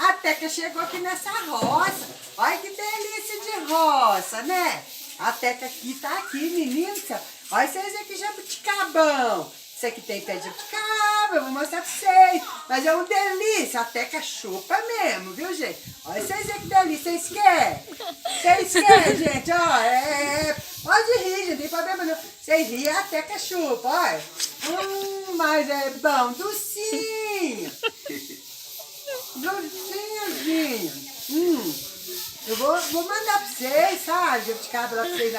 A Teca chegou aqui nessa roça. Olha que delícia de roça, né? A Teca aqui tá aqui, menino. Olha vocês aqui, jabuticabão. Isso aqui tem pé de jabuticaba, eu vou mostrar pra vocês. Mas é uma delícia, a Teca chupa mesmo, viu, gente? Olha vocês aqui que delícia, vocês querem? Vocês querem, gente? Ó, pode rir, gente, não tem problema não. Vocês riem, a Teca chupa, olha. Mas é bom, docinho. Docinhozinho. Eu vou mandar pra vocês, sabe? Jabuticaba lá pra vocês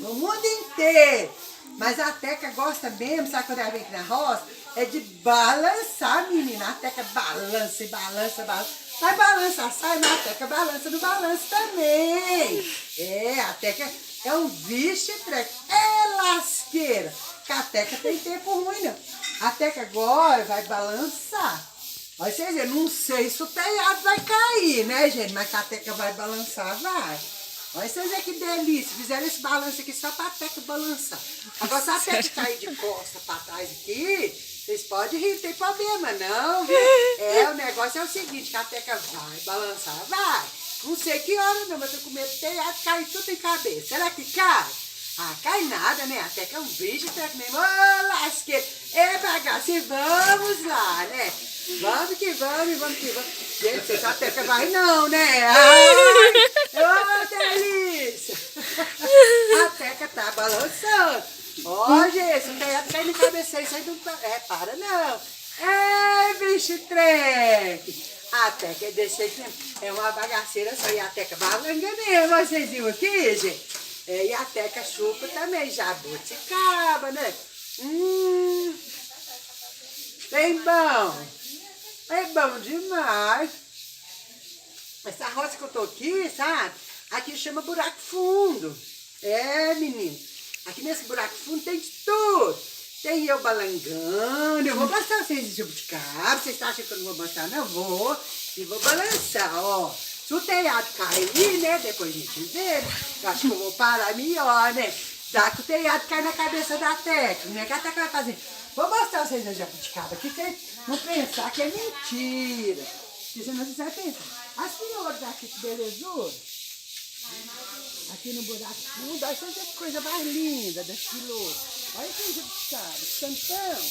no mundo inteiro. Mas a Teca gosta mesmo, sabe quando ela vem aqui na roça? É de balançar, menina. A Teca balança e balança, balança. Mas balança, sai, mas a Teca balança no balanço também. É, a Teca é um bicho treco. É lasqueira. Que a Teca tem tempo ruim, não. A Teca agora vai balançar. Mas vocês verem, não sei se o telhado vai cair, né, gente? Mas que a Teca vai balançar, vai. Olha vocês verem que delícia. Fizeram esse balanço aqui só pra Teca balançar. Agora, se a Teca cair de costa pra trás aqui, vocês podem rir, não tem problema, não, viu? O negócio é o seguinte, que a Teca vai balançar, vai. Não sei que hora não, mas eu tô com medo do telhado cair tudo em cabeça. Será que cai? Ah, cai nada, né? A Teca é um bicho, Teca mesmo. Ô, lasqueira. Bagaço, e vamos lá, né? Vamos que vamos, vamos que vamos. Gente, vocês sabem que a Teca vai não, né? Ai, ô, delícia. A Teca tá balançando. Ó, gente, se o telhado cair na cabeça, isso aí não... para não. Bicho treque. A Teca é desse jeito mesmo. É uma bagaceira só. E a Teca balanga mesmo. Vocês viram aqui, gente? E a Teca chupa também. Jabuticaba, né? Bem bom. É bom demais. Essa roça que eu tô aqui, sabe? Aqui chama buraco fundo. Menino. Aqui nesse buraco fundo tem de tudo. Tem eu balangando. Eu vou mostrar vocês de jabuticaba. Vocês acham que eu não vou mostrar? Não, eu vou. E vou balançar, ó. Se o telhado cair, né? Depois a gente vê. Eu acho que eu vou parar melhor, né? Já que o telhado cai na cabeça da Teca. Né? Que a Teca vai fazer. Vou mostrar vocês a jabuticaba aqui. Vocês não pensar que é mentira. Porque senão vocês vão pensar. As flores daqui, que belezura. Aqui no buraco fundo, olha essa coisa mais linda das flores. Olha esse jabuticaba, cantão.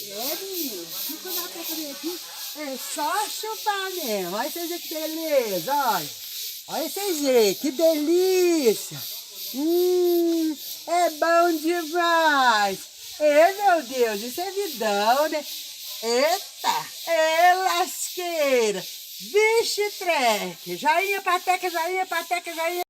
Menino, e quando a Teca vem aqui, é só chupar mesmo. Olha vocês que beleza, olha. Olha vocês verem, que delícia. É bom demais. Meu Deus, isso é vidão, né? Eita, lasqueira. Vixe treque. Joinha pra Teca, joinha pra Teca, joinha.